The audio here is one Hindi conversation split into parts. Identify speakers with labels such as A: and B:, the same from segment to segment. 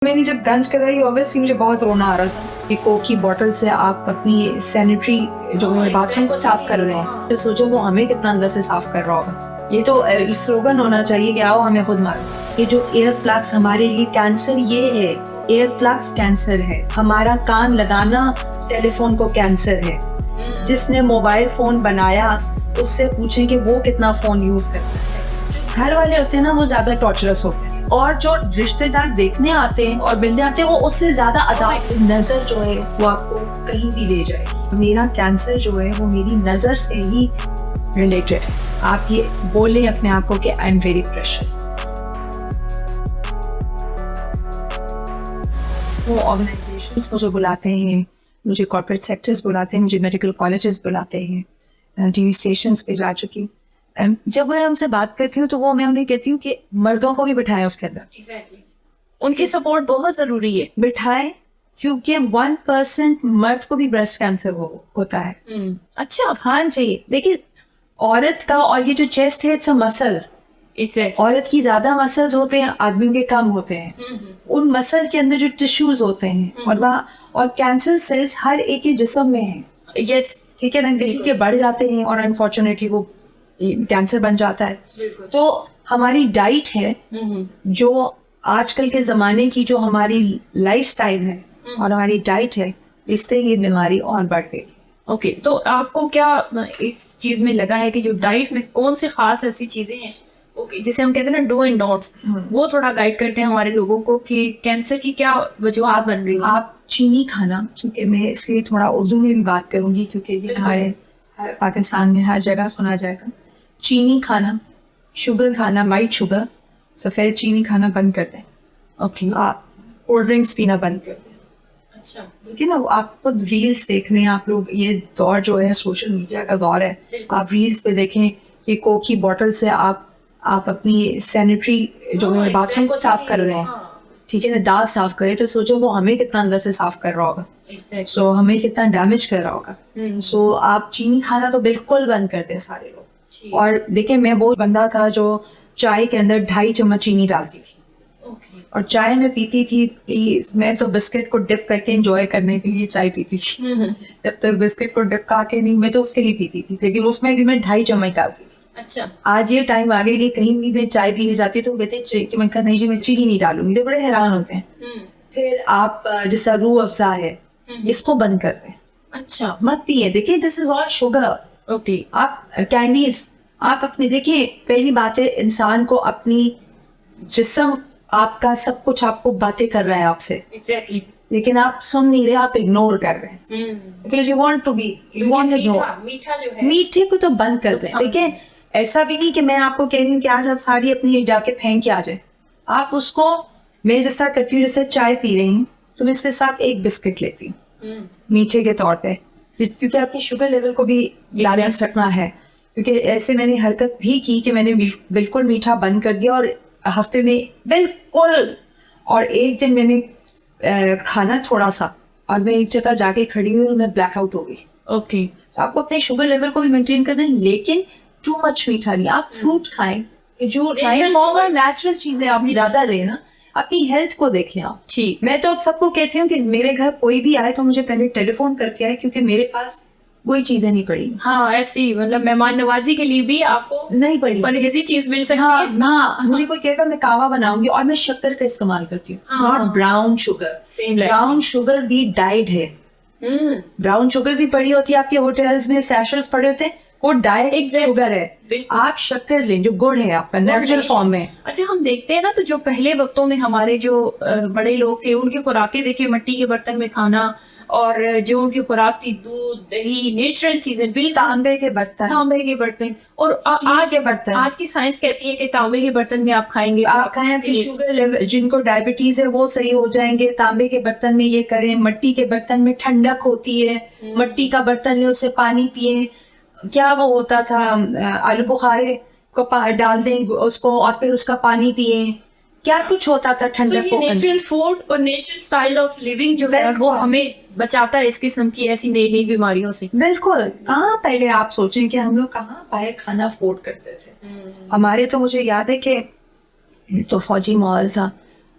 A: मैंने जब गंज कराई ऑब्वियसली मुझे बहुत रोना आ रहा था कि कोक की बोतल से आप अपनी सैनिटरी जो बाथरूम को साफ कर रहे हैं, तो सोचो वो हमें कितना अंदर से साफ कर रहा होगा। ये तो स्लोगन होना चाहिए कि आओ हमें खुद मारो। ये जो एयर प्लग्स हमारे लिए कैंसर ये है, एयर प्लग्स कैंसर है। हमारा कान लगाना टेलीफोन को कैंसर है। जिसने मोबाइल फोन बनाया उससे पूछें कि वो कितना फोन यूज करता है। घर वाले होते हैं ना, वो ज्यादा टॉर्चरस होते हैं, और जो रिश्तेदार देखने आते हैं और मिलने आते हैं वो उससे ज्यादा अजाब। नजर जो है वो आपको कहीं भी ले जाएगी। मेरा कैंसर जो है वो मेरी नजर से ही रिलेटेड है। आप ये बोले अपने आप को कि आई एम वेरी प्रेशियस। वो ऑर्गेनाइजेशंस मुझे बुलाते हैं, मुझे कॉर्पोरेट सेक्टर्स बुलाते हैं, मुझे मेडिकल कॉलेजेस बुलाते हैं, टीवी स्टेशंस पे जा चुकी हूँ। जब मैं उनसे बात करती हूँ तो वो मैं उन्हें कहती हूँ कि मर्दों को भी बिठाएं उसके अंदर।
B: Exactly. उनकी सपोर्ट बहुत जरूरी है।
A: बिठाएं, क्योंकि 1% मर्द को भी ब्रेस्ट कैंसर होता है।
B: अच्छा,
A: हाँ चाहिए। देखिए औरत का, और ये जो चेस्ट है इट्स अ मसल।
B: Exactly.
A: औरत की ज्यादा मसल्स होते हैं, आदमियों के कम होते हैं। उन मसल के अंदर जो टिश्यूज होते हैं और वहाँ, और कैंसर सेल्स हर एक के जिस्म में है।
B: Yes.
A: ठीक है ना, किसी के बढ़ जाते हैं और अनफॉर्चुनेटली वो कैंसर बन जाता है। तो हमारी डाइट है, जो आजकल के जमाने की जो हमारी लाइफस्टाइल है और हमारी डाइट है, जिससे ये बीमारी और बढ़ गई।
B: ओके, तो आपको क्या इस चीज में लगा है कि जो डाइट में कौन सी खास ऐसी चीजें हैं, ओके, जिसे हम कहते हैं ना डू एंड डोंट्स, वो थोड़ा गाइड करते हैं हमारे लोगों को कि कैंसर की क्या वजूहत बन रही है?
A: आप चीनी खाना, क्योंकि मैं इसलिए थोड़ा उर्दू में भी बात करूंगी क्योंकि ये हमारे पाकिस्तान में हर जगह सुना जाएगा। चीनी खाना, शुगर खाना, वाइट शुगर, सफ़ेद चीनी खाना बंद कर दें।
B: ओके।
A: आप कोल्ड ड्रिंक्स पीना बंद कर दें।
B: अच्छा।
A: देखिए ना, आप खुद रील्स देख रहे हैं आप लोग, ये दौर जो है सोशल मीडिया का दौर है। आप रील्स पे देखें कि कोक की बोतल से आप अपनी सैनिटरी जो है बाथरूम को साफ कर रहे हैं। ठीक है ना, दाग साफ करे, तो सोचो वो हमें कितना अंदर से साफ कर रहा होगा। सो हमें कितना डैमेज कर रहा होगा। सो आप चीनी खाना तो बिल्कुल बंद कर दें सारे लोग। और देखिए, मैं वो बंदा था जो चाय के अंदर 2.5 चम्मच चीनी डालती थी। और चाय में पीती थी कि मैं तो बिस्किट को डिप करके एंजॉय करने के लिए चाय पीती थी। जब तक बिस्किट को डिप करके नहीं, मैं तो उसके लिए पीती थी, लेकिन उसमें भी मैं 2.5 चम्मच डालती थी।
B: अच्छा।
A: आज ये टाइम आ गया कि कहीं भी मैं चाय पीने जाती तो कहते हैं मैं कहा नहीं जी मैं चीनी नहीं डालूंगी, तो बड़े हैरान होते हैं। फिर आप जैसा रूह अफ़ज़ा है, इसको बंद कर दें।
B: अच्छा।
A: मत पिए। देखिए this is all sugar.
B: Okay.
A: आप कैंडीज आप अपने, देखिए पहली बात है, इंसान को अपनी जिस्म, आपका सब कुछ आपको बातें कर रहा है आपसे,
B: एग्जैक्टली,
A: लेकिन आप सुन नहीं रहे, आप इग्नोर कर रहे हैं। Because you want to be, you want to know.
B: मीठा जो है,
A: मीठे को तो बंद कर दें। देखिए ऐसा भी नहीं कि मैं आपको कह रही हूँ कि आज आप सारी अपनी जाके फेंक के आ जाए। आप उसको, मैं जैसा करती हूँ, जैसे चाय पी रही हूँ तो मैं इसके साथ एक बिस्किट लेती हूँ मीठे के तौर पे, क्योंकि आपकी शुगर लेवल को भी बैलेंस रखना है। क्योंकि ऐसे मैंने हरकत भी की कि मैंने बिल्कुल मीठा बंद कर दिया, और हफ्ते में बिल्कुल, और एक दिन मैंने खाना थोड़ा सा, और मैं एक जगह जाके खड़ी हुई और मैं ब्लैकआउट हो गई।
B: ओके।
A: तो आपको अपने शुगर लेवल को भी मेंटेन करना है, लेकिन टू मच मीठा नहीं। आप फ्रूट खाएं, खजूर खाएं, नेचुरल चीजें आप ज्यादा लेना, अपनी हेल्थ को देखें आप।
B: ठीक।
A: मैं तो अब सबको कहती हूँ कि मेरे घर कोई भी आए तो मुझे पहले टेलीफोन करके आए, क्योंकि मेरे पास कोई चीजें नहीं पड़ी।
B: हाँ, ऐसी मतलब मेहमान नवाजी के लिए भी आपको
A: नहीं पड़ी,
B: परहेजी चीज मिल सकती
A: हाँ
B: है।
A: हाँ, मुझे कोई कहेगा मैं कावा बनाऊंगी और मैं शक्कर का इस्तेमाल करती हूँ,
B: हाँ,
A: not brown sugar.
B: Same like
A: brown sugar भी डाइड है। ब्राउन शुगर भी पड़ी होती है आपके होटल्स में, सैशेट्स पड़े होते हैं, वो डाइट
B: Exactly.
A: शुगर है।
B: बिल्कुल।
A: आप शक्कर लें जो गुड़ है आपका नेचुरल फॉर्म में।
B: अच्छा, हम देखते हैं ना, तो जो पहले वक्तों में हमारे जो बड़े लोग थे, उनकी खुराकें देखिए, मिट्टी के बर्तन में खाना, और जो उनकी खुराक थी दूध दही नेचुरल चीजें, बिल्कुल
A: तांबे के बर्तन,
B: तांबे के बर्तन। और
A: स्टील के बर्तन।
B: आज की साइंस कहती है कि तांबे के बर्तन में आप खाएंगे,
A: आप खाएं, आपकी शुगर लेवल, जिनको डायबिटीज है वो सही हो जाएंगे। तांबे के बर्तन में ये करें, मिट्टी के बर्तन में ठंडक होती है, मिट्टी का बर्तन में उससे पानी पिए। क्या वो होता था, आलू बुखारे को डाल दें उसको और फिर उसका पानी पिए, क्या कुछ होता था ठंडक को।
B: नेचुरल फूड और नेचुरल स्टाइल ऑफ लिविंग जो है वो हमें बचाता है इस किस्म की ऐसी नई नई बीमारियों से।
A: बिल्कुल। कहाँ पहले आप सोचें कि हम लोग कहाँ पाए खाना अफोर्ड करते थे। हमारे तो मुझे याद है कि तो फौजी माहौल था,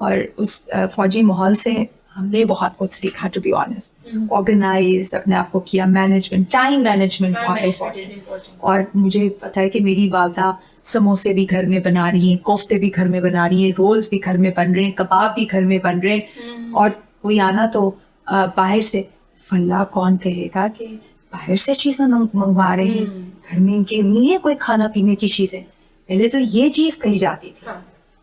A: और उस फौजी माहौल से हमने बहुत कुछ सीखा, टू बी ऑनेस्ट। ऑर्गेनाइज अपने आप को किया, मैनेजमेंट, टाइम मैनेजमेंट बहुत इम्पोर्टेंट। और मुझे पता है कि मेरी वालदा समोसे भी घर में बना रही हैं, कोफ्ते भी घर में बना रही हैं, रोल्स भी घर में बन रहे हैं, कबाब भी घर में बन रहे हैं। और कोई आना तो बाहर से, फल्ला कौन कहेगा कि बाहर से चीजें मंगवा रहे हैं, घर में इनके नहीं है कोई खाना पीने की चीजें। पहले तो ये चीज कही जाती थी।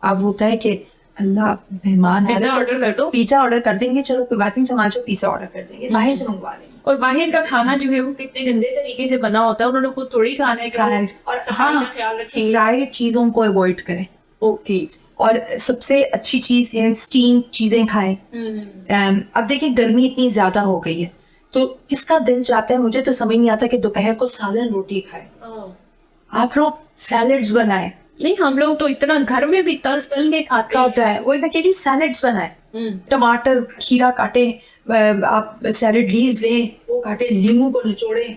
A: अब होता है कि अल्लाह मेहमान
B: पिज्जा ऑर्डर कर दो,
A: पिज्जा ऑर्डर कर देंगे, चलो कोई बात नहीं, तो आज पिज्जा ऑर्डर कर देंगे, बाहर से मंगवा लेंगे।
B: और बाहर का खाना जो है वो कितने गंदे तरीके से बना होता है, उन्होंने खुद थोड़ी खाना है
A: और हाँ, फ्राइड चीजों को अवॉइड करें।
B: ओके।
A: और सबसे अच्छी चीज है स्टीम चीजें खाएं। अब देखिए गर्मी इतनी ज्यादा हो गई है, तो किसका दिल चाहता है, मुझे तो समझ नहीं आता कि दोपहर को सालन रोटी खाएं। आप लोग सैलेड्स बनाएं।
B: नहीं, हम लोग तो इतना घर में भी तल तल के खाते
A: क्या होता है, वही मैं कह रही हूँ, सैलेड्स बनाएं। टमाटर खीरा काटे, आप सैलेड लीव्स लें, वो काटे, नींबू को निचोड़े,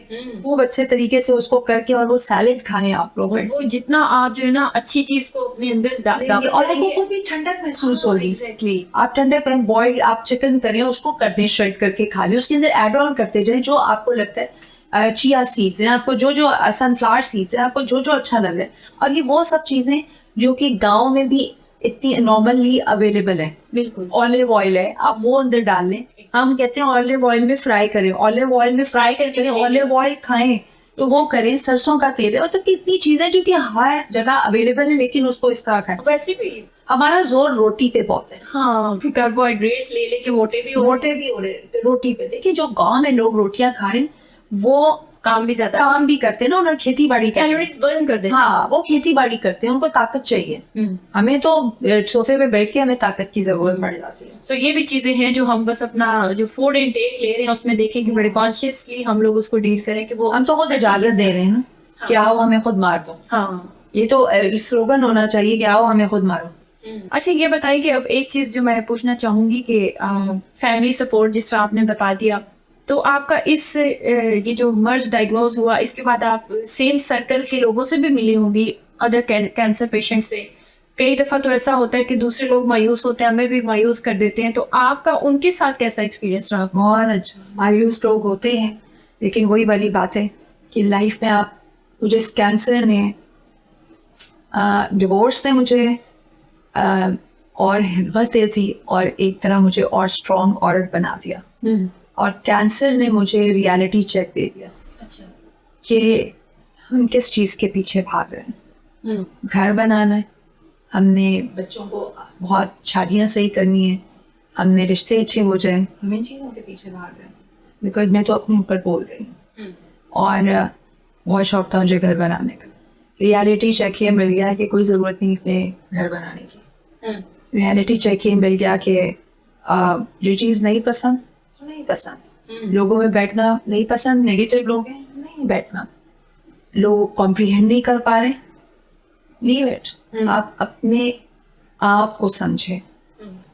A: खूब अच्छे तरीके से उसको करके और वो सैलेड खाएं आप लोग।
B: वो जितना आप जो है ना अच्छी चीज को अपने अंदर
A: और लोगों को भी ठंडक महसूस होगी।
B: एग्जैक्टली।
A: आप ठंडक में बॉइल्ड आप चिकन करें, उसको कर दें, श्रेड करके खा लें, उसके अंदर एड ऑन करते जाए जो आपको लगता है। चिया सीड्स हैं, आपको जो जो सनफ्लावर सीड्स हैं, आपको जो जो अच्छा लग रहा है। और ये वो सब चीजें जो कि गाँव में भी इतनी नॉर्मली अवेलेबल है।
B: बिल्कुल।
A: ऑलिव ऑयल है, आप वो अंदर डाल लें। हम कहते हैं ऑलिव ऑयल में फ्राई करें, ऑलिव ऑयल में फ्राई करके ऑलिव ऑयल खाएं, तो वो करें। सरसों का तेल है, मतलब कितनी चीजें जो कि हर जगह अवेलेबल है, लेकिन उसको इस तरह खाएं।
B: वैसे भी
A: हमारा जोर रोटी पे बहुत है।
B: हाँ, कार्बोहाइड्रेट्स ले लेके मोटे भी हो
A: रहे रोटी पे। देखिए जो गांव में लोग रोटियां खा रहे हैं, वो
B: काम भी ज्यादा
A: काम भी करते हैं ना, उन्होंने खेती बाड़ी
B: कैलोरीज बर्न कर देते हैं।
A: हाँ, वो खेती बाड़ी करते हैं, उनको ताकत चाहिए। हमें तो सोफे पे बैठ के हमें ताकत की जरूरत पड़ जाती है।
B: तो ये भी चीजें हैं जो हम बस अपना जो फूड इनटेक ले रहे हैं उसमें देखें कि बड़े कॉन्शियसली हम लोग उसको डील करें कि वो
A: हम तो खुद इजाजत दे रहे हैं ना कि आओ हमें खुद मार दो।
B: हाँ,
A: ये तो स्लोगन होना चाहिए कि आओ हमें खुद मारो।
B: अच्छा, ये बताइए कि अब एक चीज जो मैं पूछना चाहूंगी कि फैमिली सपोर्ट जिस तरह आपने बता दिया, तो आपका इस ये जो मर्ज डायग्नोज हुआ, इसके बाद आप सेम सर्कल के लोगों से भी मिली होंगी, अदर कैंसर पेशेंट से। कई दफा तो ऐसा होता है कि दूसरे लोग मायूस होते हैं, हमें भी मायूस कर देते हैं, तो आपका उनके साथ कैसा एक्सपीरियंस रहा?
A: बहुत अच्छा। मायूस लोग होते हैं, लेकिन वही वाली बात है कि लाइफ में आप, मुझे इस कैंसर ने, डिवोर्स ने मुझे और हिम्मत दे दी, और एक तरह मुझे और स्ट्रॉन्ग औरत बना दिया। और कैंसर ने मुझे रियलिटी चेक दे दिया।
B: अच्छा।
A: कि हम किस चीज़ के पीछे भाग रहे हैं। घर बनाना है, हमने बच्चों को बहुत शादियाँ सही करनी है, हमने रिश्ते अच्छे हो जाए, हम इन चीज़ों के पीछे भाग रहे हैं। बिकॉज मैं तो अपने ऊपर बोल रही हूँ, और बहुत शौक था मुझे घर बनाने का। रियलिटी चेक ये मिल गया कि कोई ज़रूरत नहीं अपने घर बनाने की। रियलिटी चेक ये मिल गया कि जो चीज़ नहीं पसंद नहीं पसंद, लोगों में बैठना नहीं पसंद, नेगेटिव लोग हैं नहीं बैठना, लोग कॉम्प्रिहेंड नहीं कर पा रहे, लीव इट। आप अपने आप को समझें।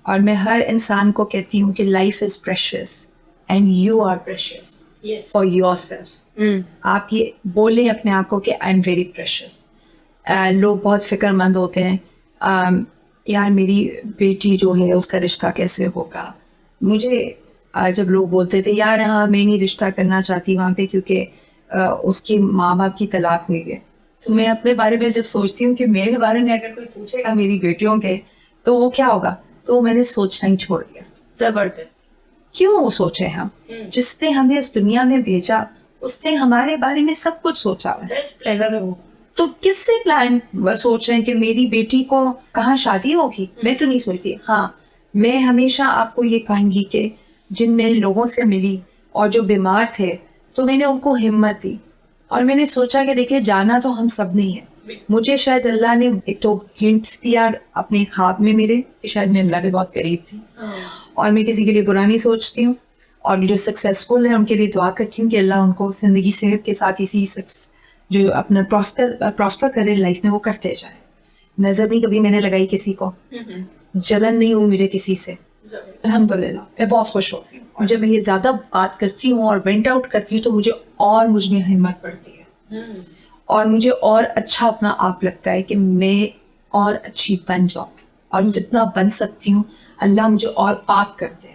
A: और मैं हर इंसान को कहती हूँ कि life is precious and you are precious for yourself. आप ये बोले अपने आप को कि आई एम वेरी प्रेशियस। लोग बहुत फिक्रमंद होते हैं, यार मेरी बेटी जो है उसका रिश्ता कैसे होगा। मुझे जब लोग बोलते थे यार हाँ मैं नहीं रिश्ता करना चाहती वहाँ पे क्योंकि उसके माँ बाप की तलाक हुई है, तो मैं अपने बारे में जब सोचती हूँ कि मेरे बारे में अगर कोई पूछेगा मेरी बेटियों के तो वो क्या होगा, तो मैंने सोचना ही छोड़ दिया।
B: जबरदस्त।
A: क्यों वो सोचे हम? जिसने हमें इस दुनिया में भेजा उसने हमारे बारे में सब कुछ सोचा है।
B: बेस्ट प्लानर है वो।
A: तो किससे प्लान सोच रहे हैं कि मेरी बेटी को कहाँ शादी होगी? मैं तो नहीं सोचती। हाँ, मैं हमेशा आपको ये कहूंगी कि जिन मैं लोगों से मिली और जो बीमार थे तो मैंने उनको हिम्मत दी, और मैंने सोचा कि देखिए जाना तो हम सब नहीं है। मुझे शायद अल्लाह ने एक तो हिंट दिया अपने ख्वाब में मेरे कि शायद मैं अल्लाह के बहुत करीब थी, और मैं किसी के लिए बुरा नहीं सोचती हूँ, और जो सक्सेसफुल है उनके लिए दुआ करती हूँ कि अल्लाह उनको ज़िंदगी सेहत के साथ इसी जो अपना प्रॉस्पर करे लाइफ में वो करते जाए। नजर नहीं कभी मैंने लगाई किसी को, जलन नहीं हुई मुझे किसी से, अल्हम्दुलिल्लाह मैं बहुत खुश होती हूँ। और जब मैं ये ज़्यादा बात करती हूँ और वेंट आउट करती हूँ तो मुझे और मुझ में हिम्मत बढ़ती है, और मुझे और अच्छा अपना आप लगता है कि मैं और अच्छी बन जाऊँ। और जितना बन सकती हूँ अल्लाह मुझे और पाक कर दे।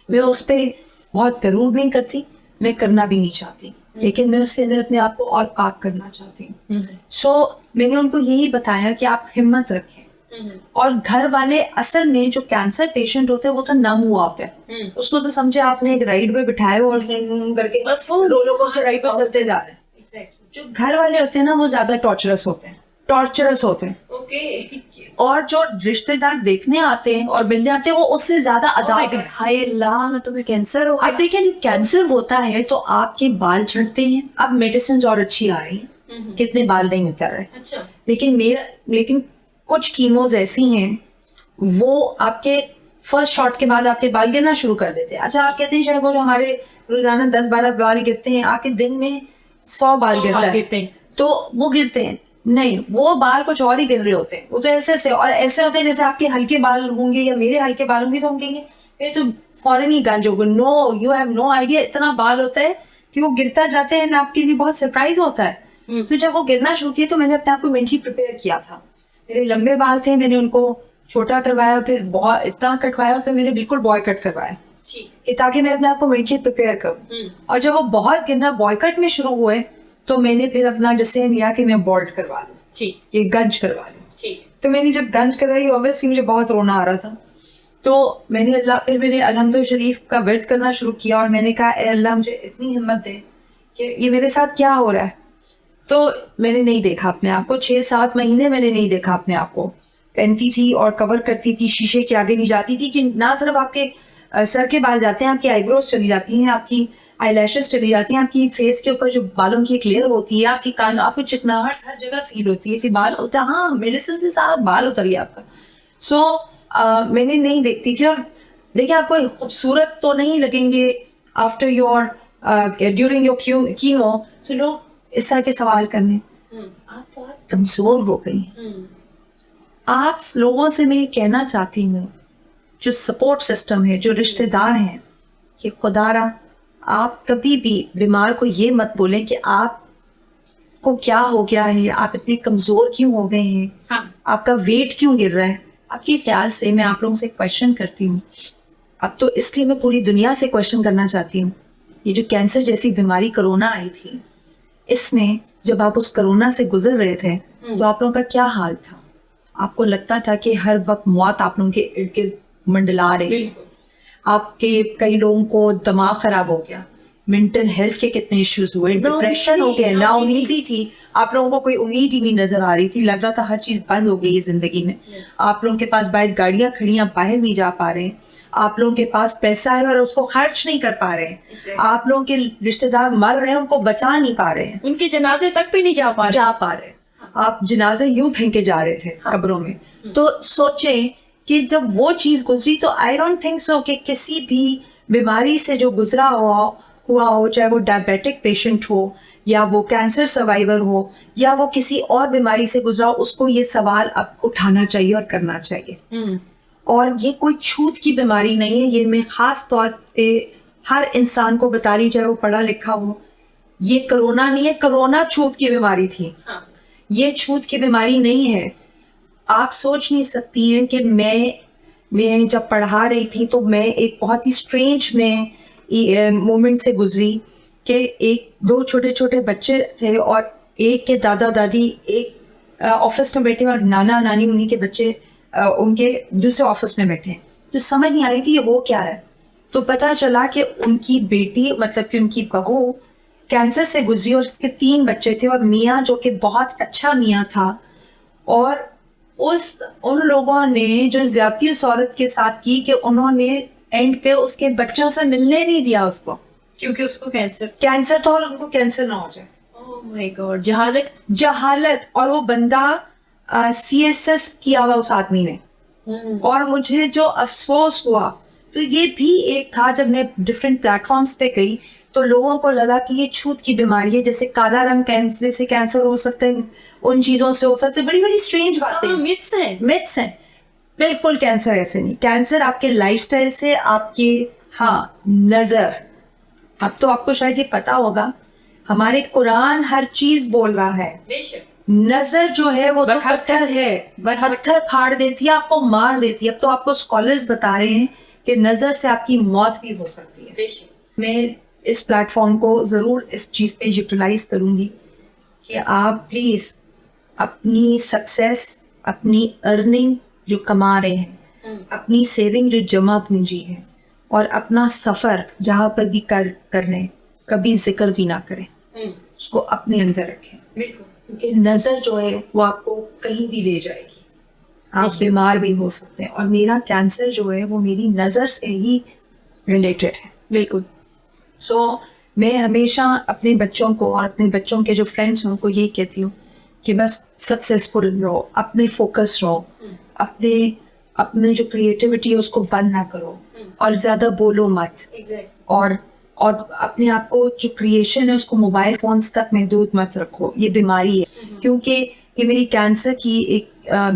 A: मैं उस पर बहुत गरूर नहीं करती, मैं करना भी नहीं चाहती, लेकिन मैं उसके अंदर अपने आप को और पाक करना चाहती हूँ। सो मैंने उनको यही बताया कि आप हिम्मत रखें। और घर वाले असल में जो कैंसर पेशेंट होते हैं वो तो नम हुआ होता है, उसको तो समझे आपने एक राइड पे बिठाए और करके बस वो रोलर कोस्टर राइड पे चलते जा रहे हैं। जो घर वाले होते हैं ना वो ज्यादा टॉर्चरस होते हैं, और जो रिश्तेदार देखने आते हैं और मिल जाते हैं वो उससे ज्यादा अजाब है।
B: हाय अल्लाह, तुम्हें कैंसर हो
A: अब देखिए जब कैंसर होता है तो आपके बाल झड़ते हैं। अब मेडिसिन और अच्छी आ रही है, कितने बाल नहीं उतर रहे।
B: अच्छा।
A: लेकिन कुछ कीमोज ऐसी हैं वो आपके फर्स्ट शॉट के बाद आपके बाल गिरना शुरू कर देते हैं। अच्छा, आप कहते हैं शायद वो जो हमारे रोजाना 10-12 बाल गिरते हैं, आपके दिन में 100 बाल गिरता है तो वो गिरते हैं नहीं, वो बाल कुछ और ही गिर रहे होते हैं। वो तो ऐसे और ऐसे होते हैं जैसे आपके हल्के बाल होंगे या मेरे हल्के बाल होंगे तो हम कहेंगे ये तो फौरन ही गंज होगा। No, you have no idea, इतना बाल होता है कि वो गिरता जाते हैं, आपके लिए बहुत सरप्राइज होता है। फिर जब वो गिरना शुरू किया तो मैंने अपने आप को मेंटली प्रिपेयर किया था। मेरे लंबे बाल थे, मैंने उनको छोटा करवाया, फिर बहुत इतना कटवाया, फिर मैंने बिल्कुल बॉय कट करवाया कि ताकि मैं अपने आप को मेंटली प्रिपेयर करूँ। और जब वो बहुत गिरना बॉय कट में शुरू हुए तो मैंने फिर अपना डिसीजन लिया कि मैं बॉल्ड करवा लूँ, ये गंज करवा लूँ। तो मैंने जब गंज करवाई ऑब्वियसली मुझे बहुत रोना आ रहा था, तो मैंने अल्हम्दुलिल्लाह शरीफ का वर्द करना शुरू किया और मैंने कहा ए अल्लाह मुझे इतनी हिम्मत दे कि ये मेरे साथ क्या हो रहा है। तो मैंने नहीं देखा अपने आप को, 6-7 महीने मैंने नहीं देखा अपने आप को। पहनती थी और कवर करती थी, शीशे के आगे नहीं जाती थी कि ना सिर्फ आपके सर के बाल जाते हैं, आपकी आईब्रोज चली जाती हैं, आपकी आईलैशेस चली जाती हैं, आपकी फेस के ऊपर जो बालों की एक लेयर होती है, आपकी कान, आपको चिकनाहट हर जगह फील होती है कि बाल होता है। हाँ, मेडिसिन से सारा बाल उतर गया आपका। सो मैंने नहीं देखती थी। और देखिए आपको खूबसूरत तो नहीं लगेंगे after your during your chemo, तो लोग इस तरह के सवाल करने, आप बहुत कमजोर हो गई। आप लोगों से मैं कहना चाहती हूँ जो सपोर्ट सिस्टम है, जो रिश्तेदार हैं, कि खुदारा आप कभी भी बीमार को ये मत बोलें कि आप को क्या हो गया है, आप इतने कमजोर क्यों हो गए हैं,
B: हाँ।
A: आपका वेट क्यों गिर रहा है। आपके ख्याल से मैं आप लोगों से क्वेश्चन करती हूँ, अब तो इसलिए मैं पूरी दुनिया से क्वेश्चन करना चाहती हूँ। ये जो कैंसर जैसी बीमारी कोरोना आई थी, इसमें जब आप उस कोरोना से गुजर रहे थे तो आप लोगों का क्या हाल था। आपको लगता था कि हर वक्त मौत आप लोगों के इर्द गिर्द मंडला रही है। आपके कई लोगों को दिमाग खराब हो गया, मेंटल हेल्थ के कितने इश्यूज हुए, डिप्रेशन हो गया, ना उम्मीदी थी, आप लोगों को कोई उम्मीद ही नहीं नजर आ रही थी, लग रहा था हर चीज बंद हो गई है जिंदगी में। आप लोगों के पास बाहर गाड़ियां खड़ी, आप बाहर नहीं जा पा रहे, आप लोगों के पास पैसा है और उसको खर्च नहीं कर पा रहे, आप लोगों के रिश्तेदार मर रहे हैं, उनको बचा नहीं पा रहे,
B: उनके जनाजे तक भी नहीं जा पा रहे,
A: आप जनाजे यूं फेंके जा रहे थे कब्रों में। तो सोचे कि जब वो चीज गुजरी तो आई डोंट थिंक सो कि किसी भी बीमारी से जो गुजरा हुआ हो, चाहे वो डायबिटिक पेशेंट हो या वो कैंसर सर्वाइवर हो या वो किसी और बीमारी से गुजरा हो, उसको ये सवाल अब उठाना चाहिए और करना चाहिए। और ये कोई छूत की बीमारी नहीं है, ये मैं खास तौर पे हर इंसान को बता रही, चाहे वो पढ़ा लिखा हो। ये कोरोना नहीं है, कोरोना छूत की बीमारी थी। ये छूत की बीमारी नहीं है। आप सोच नहीं सकती हैं कि मैं जब पढ़ा रही थी तो मैं एक बहुत ही स्ट्रेंज में मोमेंट से गुजरी कि 1-2 छोटे छोटे बच्चे थे और एक के दादा दादी एक ऑफिस में बैठे और नाना नानी उन्हीं के बच्चे उनके दूसरे ऑफिस में बैठे। तो समझ नहीं आ रही थी ये वो क्या है। तो पता चला कि उनकी बेटी, मतलब कि उनकी बहू कैंसर से गुजरी और उसके 3 बच्चे थे और मियाँ जो कि बहुत अच्छा मियाँ था, और उन लोगों ने जो ज्यादती उस औरत के साथ की कि उन्होंने एंड पे उसके बच्चों से मिलने नहीं दिया उसको,
B: क्योंकि उसको
A: कैंसर था और उनको कैंसर ना हो जाए।
B: ओह माय गॉड,
A: जहालत। और वो बंदा CSS किया हुआ उस आदमी ने। और मुझे जो अफसोस हुआ तो ये भी एक था, जब मैं डिफरेंट प्लेटफॉर्म्स पे गई तो लोगों को लगा कि ये छूत की बीमारी है, जैसे काला रंग कैंसर से कैंसर हो सकता है, उन चीजों से हो सकता है, बड़ी बड़ी स्ट्रेंज बातें, मिथ्स हैं। बिल्कुल कैंसर ऐसे नहीं। कैंसर आपके लाइफस्टाइल से, आपके नजर, अब तो आपको शायद ये पता होगा, हमारे कुरान हर चीज बोल रहा है नजर जो है वो तो पत्थर है,
B: बरहक-
A: पत्थर फाड़ देती है, आपको मार देती है। अब तो आपको स्कॉलर्स बता रहे हैं कि नजर से आपकी मौत भी हो सकती है। मैं इस प्लेटफॉर्म को जरूर इस चीज पे यूटिलाइज करूंगी कि आप प्लीज अपनी सक्सेस, अपनी अर्निंग जो कमा रहे हैं, अपनी सेविंग जो जमा पूंजी है, और अपना सफर जहां पर भी कर रहे हैं, कभी जिक्र भी ना करें, उसको अपने अंदर रखें। क्योंकि नजर जो है वो आपको कहीं भी ले जाएगी, आप बीमार भी हो सकते हैं। और मेरा कैंसर जो है वो मेरी नजर से ही रिलेटेड है।
B: बिल्कुल।
A: सो मैं हमेशा अपने बच्चों को और अपने बच्चों के जो फ्रेंड्स हैं उनको यही कहती हूँ कि बस सक्सेसफुल रहो, अपने फोकस रहो, अपने अपने जो क्रिएटिविटी है उसको बंद ना करो, और ज्यादा बोलो मत, और अपने आप को जो क्रिएशन है उसको मोबाइल फोन्स तक महदूद मत रखो। ये बीमारी है, क्योंकि ये मेरी कैंसर की एक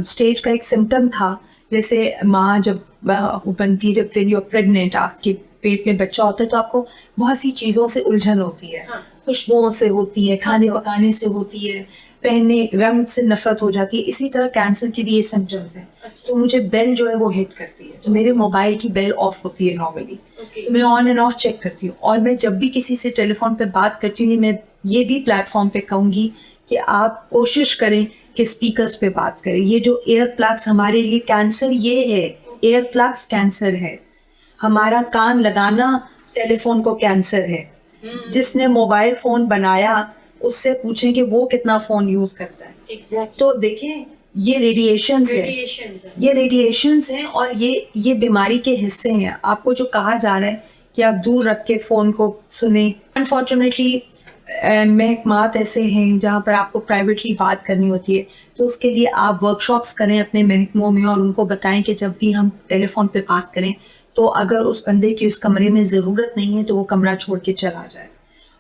A: स्टेज का एक सिम्टम था। जैसे माँ जब वो बनती है, जब फिर यू प्रेग्नेंट, आपके पेट में बच्चा होता है, तो आपको बहुत सी चीज़ों से उलझन होती है। खुशबुओं से होती है, खाने पकाने से होती है, पहनने रंग से नफरत हो जाती है। इसी तरह कैंसर के भी ये सिम्टम्स हैं। तो मुझे बेल जो है वो हिट करती है, तो मेरे मोबाइल की बेल ऑफ होती है नॉर्मली, तो मैं ऑन एंड ऑफ चेक करती हूँ। और मैं जब भी किसी से टेलीफोन पे बात करती हूँ, मैं ये भी प्लेटफॉर्म पे कहूँगी कि आप कोशिश करें कि स्पीकर्स पे बात करें। ये जो एयर प्लग्स हमारे लिए कैंसर, ये है एयर प्लग्स कैंसर है। हमारा कान लगाना टेलीफोन को कैंसर है। जिसने मोबाइल फोन बनाया उससे पूछें कि वो कितना फोन यूज करता है। तो देखें, ये रेडिएशंस है, ये रेडिएशंस हैं, और ये बीमारी के हिस्से हैं। आपको जो कहा जा रहा है कि आप दूर रख के फोन को सुने, अनफॉर्चुनेटली महकमात ऐसे हैं जहाँ पर आपको प्राइवेटली बात करनी होती है, तो उसके लिए आप वर्कशॉप्स करें अपने महकमों में, और उनको बताएं कि जब भी हम टेलीफोन पे बात करें तो अगर उस बंदे की उस कमरे में ज़रूरत नहीं है तो वो कमरा छोड़ के चला जाए।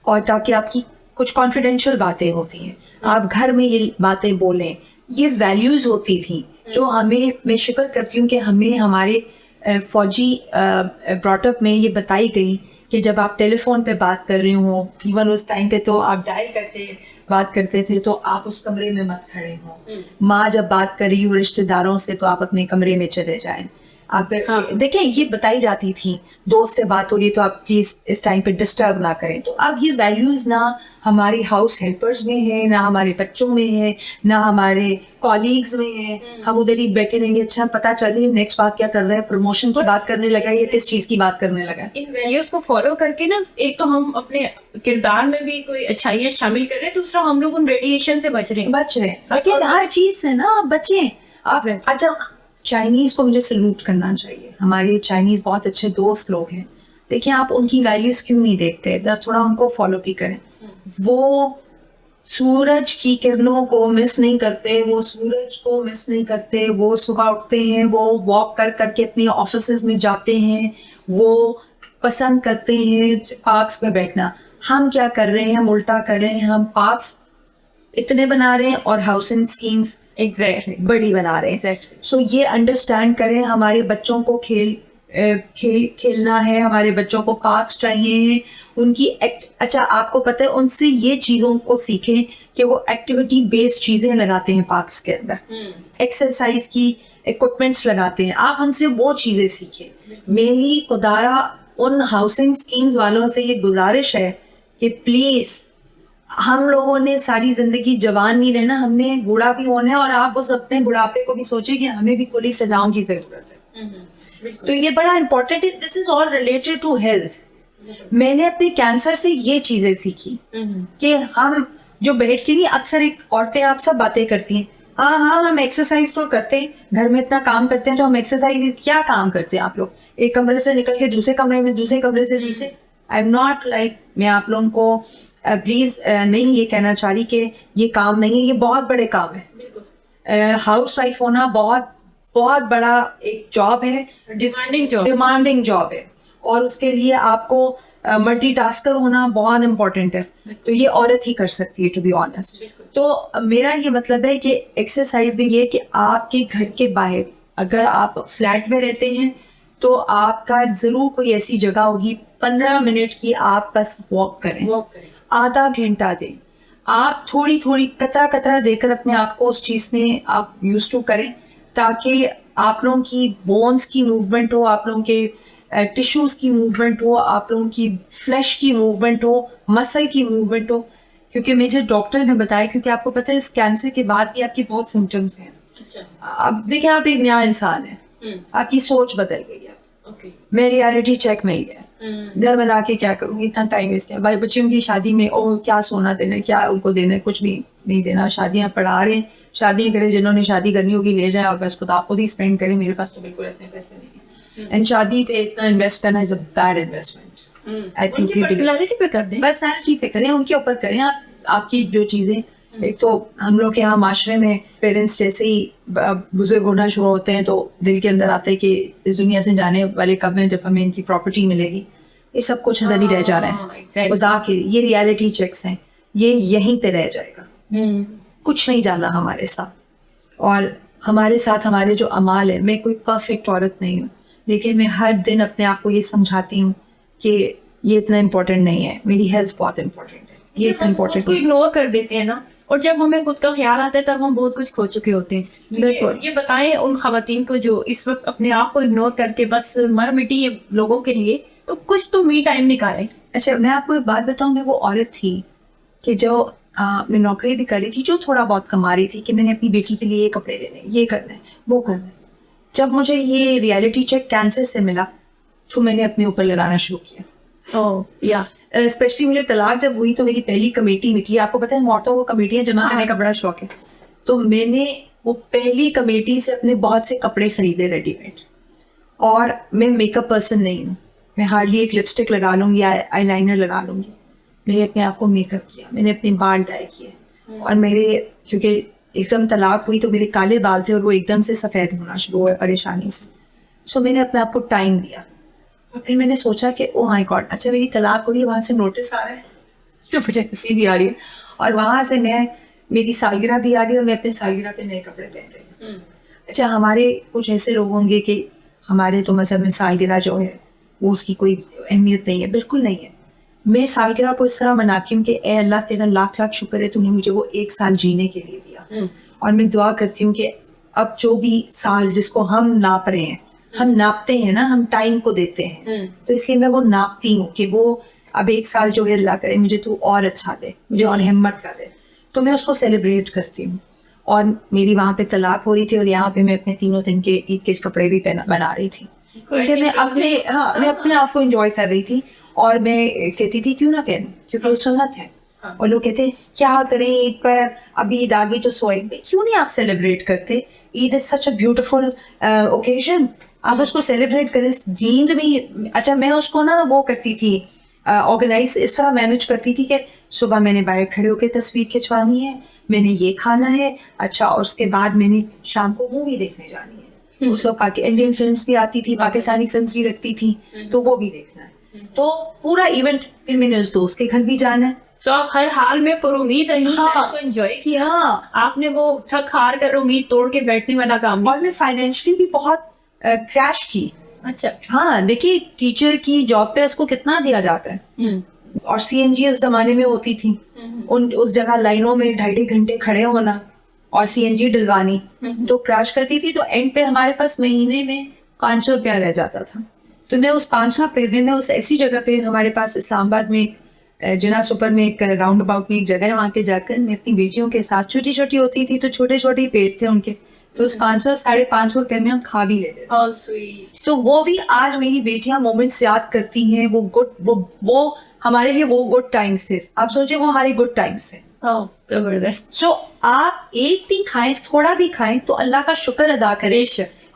A: और ताकि आपकी कुछ कॉन्फिडेंशियल बातें होती हैं, आप घर में ये बातें बोलें। ये वैल्यूज़ होती थी जो हमें, मैं शुक्र करती हूँ कि हमें हमारे फौजी ब्रॉटअप में ये बताई गई कि जब आप टेलीफोन पे बात कर रहे हो, इवन उस टाइम पे तो आप डायल करके बात करते थे, तो आप उस कमरे में मत खड़े हो। माँ जब बात कर रही हो रिश्तेदारों से तो आप अपने कमरे में चले जाएं। आप देखें, ये बताई जाती थी। दोस्त से बात हो रही है तो आप प्लीज इस टाइम पे डिस्टर्ब ना करें। तो अब ये वैल्यूज ना हमारी हाउस हेल्पर्स में है, ना हमारे बच्चों में है, ना हमारे कॉलीग्स में है। हम उधर ही बैठे रहेंगे, अच्छा पता चलिए नेक्स्ट बात क्या कर रहा है, प्रमोशन की बात करने लगा है या किस चीज की बात करने लगा है।
B: इन वैल्यूज को फॉलो करके ना, एक तो हम अपने किरदार में भी कोई अच्छाइयाँ शामिल कर रहे हैं, दूसरा हम लोग उन रेडिएशन से बच रहे हैं।
A: बच रहे हैं, लेकिन हर चीज से ना आप बचें। आप अच्छा, चाइनीज को मुझे सल्यूट करना चाहिए। हमारे चाइनीज बहुत अच्छे दोस्त लोग हैं। देखिए, आप उनकी वैल्यूज क्यों नहीं देखते, थोड़ा उनको फॉलो भी करें। वो सूरज की किरणों को मिस नहीं करते, वो सूरज को मिस नहीं करते। वो सुबह उठते हैं, वो वॉक कर करके अपनी ऑफिसेज में जाते हैं, वो पसंद करते हैं पार्क्स में बैठना। हम क्या कर रहे हैं, हम उल्टा कर रहे हैं। हम पार्क्स इतने बना रहे हैं और हाउसिंग स्कीम्स
B: एग्जैक्टली
A: बड़ी बना रहे हैं। सो ये अंडरस्टैंड करें, हमारे बच्चों को खेलना है, हमारे बच्चों को पार्क्स चाहिए, उनकी अच्छा आपको पता है, उनसे ये चीज़ों को सीखें कि वो एक्टिविटी बेस्ड चीज़ें लगाते हैं पार्क्स के अंदर, एक्सरसाइज की इक्विपमेंट्स लगाते हैं। आप हमसे वो चीज़ें सीखें। मेरी खुदारा उन हाउसिंग स्कीम्स वालों से ये गुजारिश है कि प्लीज़, हम लोगों ने सारी जिंदगी जवान नहीं रहना, हमने बूढ़ा भी होना है। और आप उस अपने बुढ़ापे को भी सोचें कि हमें भी खुली फिजाओं की जरूरत है। तो ये बड़ा इंपॉर्टेंट है। This is all related to health. मैंने अपने कैंसर से ये चीजें सीखी कि हम जो बैठ के नहीं, अक्सर एक औरतें आप सब बातें करती हैं, हाँ हम एक्सरसाइज तो करते हैं, घर में इतना काम करते हैं तो हम एक्सरसाइज, क्या काम करते हैं आप लोग? एक कमरे से निकल के दूसरे कमरे में, दूसरे कमरे से तीसरे। आई एम नॉट लाइक, मैं आप लोगों को प्लीज नहीं ये कहना चाह रही कि ये काम नहीं है, ये बहुत बड़े काम है। हाउस वाइफ होना बहुत बहुत बड़ा एक जॉब है, डिमांडिंग जॉब है, और उसके लिए आपको मल्टीटास्कर होना बहुत इम्पोर्टेंट है। तो ये औरत ही कर सकती है, टू बी ऑनेस्ट। तो मेरा ये मतलब है कि एक्सरसाइज भी ये कि आपके घर के बाहर, अगर आप फ्लैट में रहते हैं तो आपका जरूर कोई ऐसी जगह होगी 15 मिनट की, आप बस वॉक करें, आधा घंटा दें। आप थोड़ी थोड़ी कतरा कतरा देकर अपने आप को उस चीज़ में आप यूज टू करें, ताकि आप लोगों की बोन्स की मूवमेंट हो, आप लोगों के टिश्यूज की मूवमेंट हो, आप लोगों की फ्लैश की मूवमेंट हो, मसल की मूवमेंट हो। क्योंकि मुझे डॉक्टर ने बताया, क्योंकि आपको पता है इस कैंसर के बाद भी आपके बहुत सिम्टम्स हैं।
B: अच्छा।
A: अब देखिए, आप एक नया इंसान है, आपकी सोच बदल गई है,
B: ओके।
A: मैं रियलिटी चेक में ही है, घर बना के क्या करूँगी, इतना टाइम वेस्ट है। भाई बच्चियों की शादी में ओ क्या सोना देना है, क्या उनको देना है, कुछ भी नहीं देना। शादियाँ पढ़ा रहे हैं, शादियाँ करें, जिन्होंने शादी करनी होगी ले जाए और बस खुद आप खुद ही स्पेंड करें। मेरे पास तो बिल्कुल इतने पैसे नहीं है, एंड शादी पे इतना इन्वेस्ट करना is a bad investment. I think
B: personality पे कर दें।
A: बस की पे करें, उनके ऊपर करें। आप आपकी जो चीज़ें, एक तो हम लोग के यहाँ माशरे में पेरेंट्स जैसे ही बुजुर्ग होना शुरू होते हैं तो दिल के अंदर आता है कि इस दुनिया से जाने वाले कब हैं, जब हमें इनकी प्रॉपर्टी मिलेगी। ये सब कुछ अंदर ही रह जा रहा है, खुदा के ये रियलिटी चेक्स हैं, ये यहीं पे रह जाएगा। कुछ नहीं जाना हमारे साथ, और हमारे साथ हमारे जो अमाल है। मैं कोई परफेक्ट औरत नहीं हूँ, लेकिन मैं हर दिन अपने आप को ये समझाती हूँ कि ये इतना इम्पोर्टेंट नहीं है, मेरी हेल्थ बहुत इम्पोर्टेंट है, ये इतना इम्पोर्टेंट
B: को इग्नोर कर देते हैं ना, और जब हमें खुद का ख्याल आता है तब हम बहुत कुछ खो चुके होते हैं। ये बताएं उन खवातीन को जो इस वक्त अपने आप को इग्नोर करके बस मर मिटी ये लोगों के लिए, तो कुछ तो मी टाइम निकालें।
A: अच्छा, मैं आपको एक बात बताऊँ, मैं वो औरत थी कि जो मैं नौकरी भी कर रही थी, जो थोड़ा बहुत कमा रही थी, कि मैंने अपनी बेटी के लिए ये कपड़े लेने, ये करना है, वो करना है। जब मुझे ये रियलिटी चेक कैंसर से मिला तो मैंने अपने ऊपर लगाना शुरू किया। या स्पेशली मुझे तलाक जब हुई तो मेरी पहली कमेटी निकली। आपको पता है औरतों को कमेटियाँ जमा करने का बड़ा शौक है, तो मैंने वो पहली कमेटी से अपने बहुत से कपड़े खरीदे रेडीमेड। और मैं मेकअप पर्सन नहीं हूँ, मैं हार्डली एक लिपस्टिक लगा लूँगी या आईलाइनर लगा लूँगी। मैंने अपने आप को मेकअप किया, मैंने अपने बाल डाई किए, और मेरे क्योंकि एकदम तलाक हुई तो मेरे काले बाल थे और वो एकदम से सफ़ेद होना शुरू हुए परेशानी से। सो मैंने अपने आप को टाइम दिया, और फिर मैंने सोचा कि ओ माय गॉड, अच्छा मेरी तलाक हो रही है, वहाँ से नोटिस आ रहा है, तो मुझे हंसी भी आ रही है, और वहाँ से मेरी सालगिरह भी आ रही है, और मैं अपने सालगिरह पे नए कपड़े पहन रही हूँ। अच्छा, हमारे कुछ ऐसे लोग होंगे कि हमारे तो मज़हब में सालगिरह जो है वो उसकी कोई अहमियत नहीं है, बिल्कुल नहीं है। मैं सालगिरह को इस तरह मनाती हूँ कि ए अल्लाह, तेरा लाख लाख शुक्र है तूने मुझे वो 1 साल जीने के लिए दिया, और मैं दुआ करती हूँ कि अब जो भी साल जिसको हम नाप रहे हैं, हम नापते हैं ना, हम टाइम को देते हैं, तो इसलिए मैं वो नापती हूँ कि वो अब 1 साल जो है अल्लाह करे मुझे तू और अच्छा दे, मुझे और हिम्मत कर दे, तो मैं उसको सेलिब्रेट करती हूँ। और मेरी वहाँ पे तलाक हो रही थी, और यहाँ पे मैं अपने 3 दिन के ईद के कपड़े भी बना रही थी, क्योंकि मैं अपने आप को एंजॉय कर रही थी। और मैं कहती थी क्यों ना करें, क्योंकि वो सुन्नत है। और लोग कहते क्या करें ईद पर, अभी ईद आ गई तो सोए, क्यों नहीं आप सेलिब्रेट करते? Eid is such a beautiful occasion, आप उसको सेलिब्रेट करें। नींद भी, अच्छा मैं उसको ना वो करती थी, ऑर्गेनाइज इस तरह मैनेज करती थी कि सुबह मैंने बाहर खड़े होकर तस्वीर खिंचवानी है, मैंने ये खाना है, अच्छा, और उसके बाद मैंने शाम को मूवी देखने जानी है। उस वक्त इंडियन फिल्म्स भी आती थी, पाकिस्तानी फिल्म्स भी लगती थी, तो वो भी देखना है। तो पूरा इवेंट, फिर मैंने उस दोस्त के घर भी जाना है।
B: तो आप हर हाल में पुरुमीद रही, को एंजॉय किया। आपने वो थक हार कर उम्मीद तोड़ के बैठने वाला काम नहीं।
A: और मैं फाइनेंशियली भी बहुत क्रैश की।
B: अच्छा,
A: हाँ, देखिए टीचर की जॉब पे उसको कितना दिया जाता है, और सीएनजी उस जमाने में होती थी, उस जगह लाइनों में 2.5 घंटे खड़े होना और सीएनजी डलवानी, तो क्रैश करती थी। तो एंड पे हमारे पास महीने में 500 रुपया रह जाता था। तो मैं उस 500 रुपये में, मैं उस ऐसी जगह पे, हमारे पास इस्लामाबाद में जिना सुपर में एक राउंड अबाउट में एक जगह है, वहाँ पे जाकर मैं अपनी बेटियों के साथ, छोटी छोटी होती थी तो छोटे छोटे ही पेट थे उनके, तो उस 500-550 रुपये में हम खा भी लेते थे। तो वो भी आज मेरी बेटियां मोमेंट्स याद करती हैं, वो हमारे लिए वो गुड टाइम्स थे। आप सोचिए वो हमारे गुड टाइम्स थे।
B: जबरदस्त।
A: सो आप एक भी खाएं, थोड़ा भी खाएं, तो अल्लाह का शुक्र अदा करें।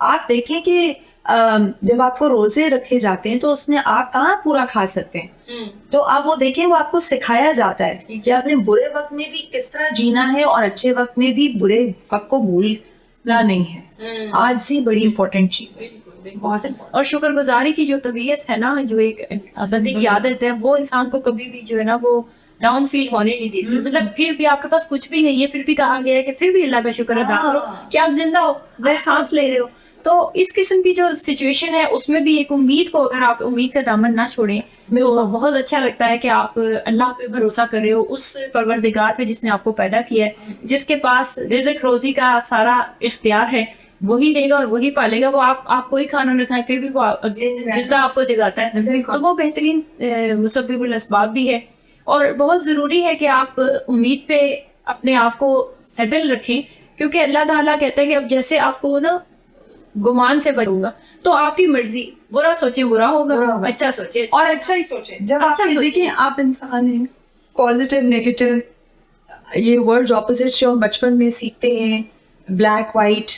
A: आप देखें कि जब आपको रोजे रखे जाते हैं तो उसमें आप कहाँ पूरा खा सकते हैं, तो आप वो देखें, वो आपको सिखाया जाता है कि आपने बुरे वक्त में भी किस तरह जीना है और अच्छे वक्त में भी बुरे वक्त को भूलना नहीं है। आज से बड़ी इंपॉर्टेंट चीज है, बहुत important।
B: और शुक्रगुजारी की जो तबीयत है ना, जो एक अबदी आदत है, वो इंसान को कभी भी जो है ना वो डाउन फील होने नहीं देती। मतलब फिर भी आपके पास कुछ भी नहीं है, फिर भी कहा गया है कि फिर भी अल्लाह का शुक्र अदा करो कि आप जिंदा हो, नए सांस ले रहे हो। तो इस किस्म की जो सिचुएशन है उसमें भी एक उम्मीद को, अगर आप उम्मीद का दामन ना छोड़ें तो बहुत अच्छा लगता है कि आप अल्लाह पे भरोसा कर रहे हो, उस परवरदिगार पे जिसने आपको पैदा किया है, जिसके पास रिज़्क रोजी का सारा इख्तियार है, वही देगा और वही पालेगा। वो आप कोई खाना न खाए फिर भी वो जिंदा आपको जगाता है, तो वो बेहतरीन मुसब्बिबुल अस्बाब भी है। और बहुत ज़रूरी है कि आप उम्मीद पे अपने आप को सेटल रखें, क्योंकि अल्लाह ताला कहता है कि अब जैसे आपको ना गुमान से बचूंगा, तो आपकी मर्जी, बुरा सोचे बुरा होगा, अच्छा सोचे
A: और अच्छा ही सोचे। जब
B: अच्छा
A: आप देखिए आप इंसान हैं, पॉजिटिव नेगेटिव ये वर्ड्स ऑपोजिट जो हम बचपन में सीखते हैं, black white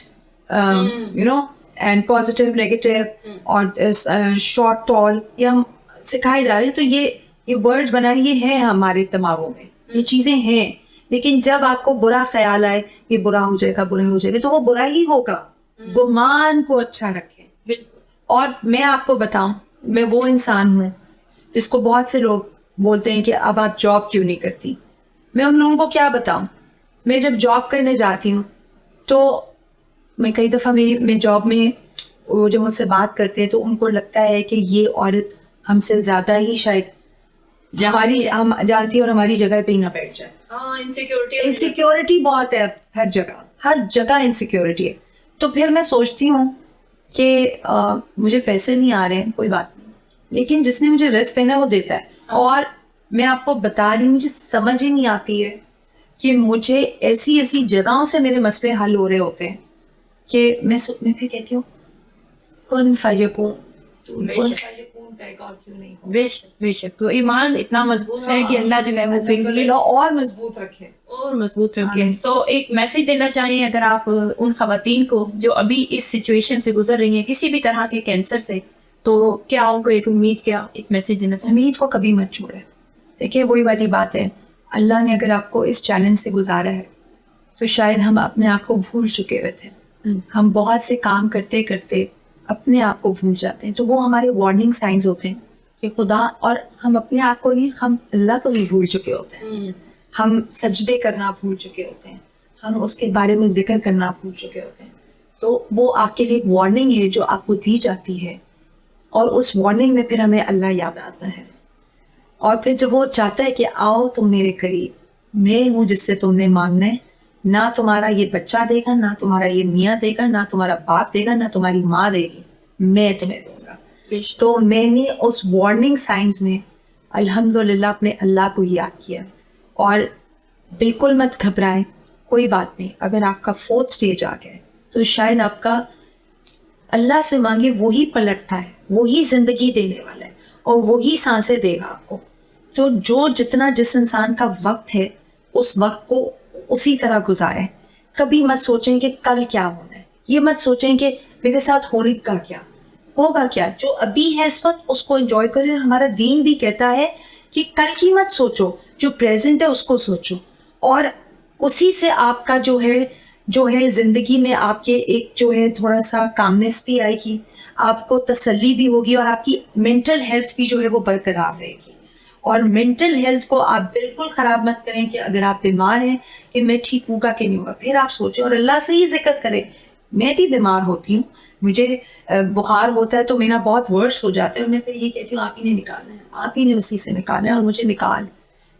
A: you know and positive negative और शॉर्ट टॉल, ये हम सिखाए जा रहे हैं। तो ये वर्ड्स बनाए, ये है हमारे दिमागों में, ये चीजें हैं। लेकिन जब आपको बुरा ख्याल आए ये बुरा हो जाएगा, बुरा हो जाएगा, तो वो बुरा ही होगा। गुमान को अच्छा रखें। और मैं आपको बताऊं, मैं वो इंसान हूँ जिसको बहुत से लोग बोलते हैं कि अब आप जॉब क्यों नहीं करती। मैं उन लोगों को क्या बताऊं, मैं जब जॉब करने जाती हूँ तो मैं कई दफ़ा मैं जॉब में वो जब मुझसे बात करते हैं तो उनको लगता है कि ये औरत हमसे ज़्यादा ही शायद हमारी हम जानती है और हमारी जगह पे ही ना बैठ जाए। इनसिक्योरिटी बहुत है हर जगह इनसिक्योरिटी है। तो फिर मैं सोचती हूँ कि मुझे पैसे नहीं आ रहे हैं, कोई बात नहीं, लेकिन जिसने मुझे रिस्क देना है वो देता है। और मैं आपको बता रही हूँ, मुझे समझ ही नहीं आती है कि मुझे ऐसी ऐसी जगहों से मेरे मसले हल हो रहे होते हैं कि मैं फिर कहती हूँ कौन फयकून
B: बेशक। तो ईमान इतना मजबूत है कि अल्लाह जो है वो फिर
A: और मजबूत रखे।
B: सो एक मैसेज देना चाहिए अगर आप उन खवातीन को जो अभी इस सिचुएशन से गुजर रही हैं, किसी भी तरह के कैंसर से, तो क्या उनको एक उम्मीद, क्या एक मैसेज देना चाहिए?
A: उम्मीद को कभी मत छोड़े। देखिए वही वाली बात है, अल्लाह ने अगर आपको इस चैलेंज से गुजारा है तो शायद हम अपने आप को भूल चुके हुए थे। हम बहुत से काम करते करते अपने आप को भूल जाते हैं, तो वो हमारे वार्निंग साइंस होते हैं कि खुदा, और हम अपने आप को नहीं, हम अल्लाह को भी भूल चुके होते हैं। हम सजदे करना भूल चुके होते हैं, हम उसके बारे में जिक्र करना भूल चुके होते हैं। तो वो आपके लिए एक वार्निंग है जो आपको दी जाती है, और उस वार्निंग में फिर हमें अल्लाह याद आता है। और फिर जब वो चाहता है कि आओ तुम मेरे करीब, मैं हूँ जिससे तुमने मांगना है, ना तुम्हारा ये बच्चा देगा, ना तुम्हारा ये मियाँ देगा, ना तुम्हारा बाप देगा, ना तुम्हारी माँ देगी, मैं तुम्हें दूंगा। तो मैंने उस वार्निंग साइंस में अल्हम्दुलिल्लाह अपने अल्लाह को याद किया। और बिल्कुल मत घबराएं, कोई बात नहीं, अगर आपका 4th स्टेज आ गया तो शायद आपका अल्लाह से मांगे, वही पलटता है, वही जिंदगी देने वाला है और वही सांसें देगा आपको। तो जो जितना जिस इंसान का वक्त है उस वक्त को उसी तरह गुजारें। कभी मत सोचें कि कल क्या होना है, ये मत सोचें कि मेरे साथ होने का क्या होगा, क्या जो अभी है इस वक्त उसको एंजॉय करें। हमारा दीन भी कहता है कि कल की मत सोचो, जो प्रेजेंट है उसको सोचो, और उसी से आपका जो है जिंदगी में आपके एक जो है थोड़ा सा कामनेस भी आएगी, आपको तसल्ली भी होगी, और आपकी मेंटल हेल्थ भी जो है वो बरकरार रहेगी। और मेंटल हेल्थ को आप बिल्कुल ख़राब मत करें कि अगर आप बीमार हैं कि मैं ठीक हूँ कि नहीं होगा, फिर आप सोचें और अल्लाह से ही जिक्र करें। मैं भी बीमार होती हूँ, मुझे बुखार होता है तो मेरा बहुत वर्स हो जाता है, और मैं फिर ये कहती हूँ आप ही ने निकालना है, आप ही ने उसी से निकालना है और मुझे निकाल।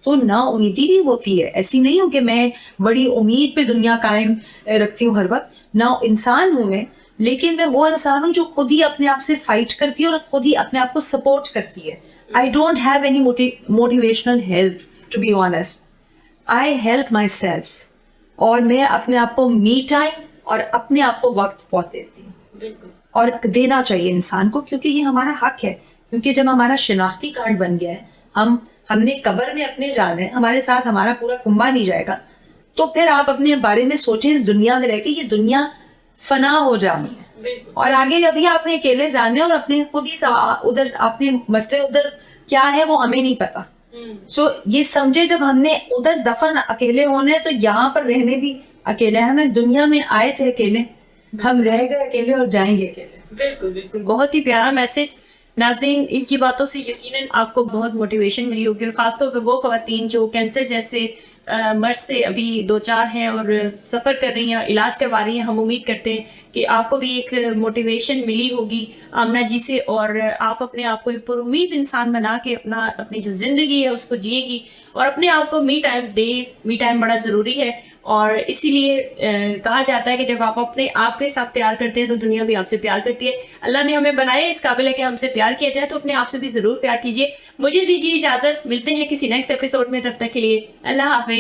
A: तो ना उम्मीदी भी होती है, ऐसी नहीं हूँ कि मैं बड़ी उम्मीद पे दुनिया कायम रखती हूँ हर वक्त, ना इंसान हूँ मैं, लेकिन मैं वो इंसान हूँ जो खुद ही अपने आप से फाइट करती है और खुद ही अपने आप को सपोर्ट करती है। I don't have any motivational help, to be honest. I help myself. और मैं अपने आप को मी टाइम और अपने आप को वक्त बहुत देती हूँ, और देना चाहिए इंसान को, क्योंकि ये हमारा हक है। क्योंकि जब हमारा शिनाख्ती कार्ड बन गया है, हमने कब्र में अपने जाना है, हमारे साथ हमारा पूरा कुंबा नहीं जाएगा, तो फिर आप अपने बारे में सोचें, इस दुनिया में रह के ये दुनिया फना हो जानी है, और आगे अभी आपने अकेले जाने और अपने खुद ही उधर अपने मसले उधर क्या है वो हमें नहीं पता। सो ये समझे, जब हमने उधर दफन अकेले होने तो यहाँ पर रहने भी अकेले। हम इस दुनिया में आए थे अकेले, हम रह गए अकेले और जाएंगे अकेले।
B: बिल्कुल, बहुत ही प्यारा मैसेज। नाज़रीन, इनकी बातों से यकीनन आपको बहुत मोटिवेशन मिली होगी, और खासतौर पर वो ख़वातीन जो कैंसर जैसे मर्ज से अभी 2-4 हैं और सफ़र कर रही हैं, इलाज करवा रही हैं। हम उम्मीद करते हैं कि आपको भी एक मोटिवेशन मिली होगी आमना जी से, और आप अपने आप को एक पुरुमीद इंसान बना के अपनी जो ज़िंदगी है उसको जिएगी, और अपने आप को मी टाइम दे। मी टाइम बड़ा ज़रूरी है, और इसीलिए कहा जाता है कि जब आप अपने आप के साथ प्यार करते हैं तो दुनिया भी आपसे प्यार करती है। अल्लाह ने हमें बनाया इस काबिल है कि हमसे प्यार किया जाए, तो अपने आप से भी ज़रूर प्यार कीजिए। मुझे दीजिए इजाज़त, मिलते हैं किसी नेक्स्ट एपिसोड में, तब तक के लिए अल्लाह हाफिज़।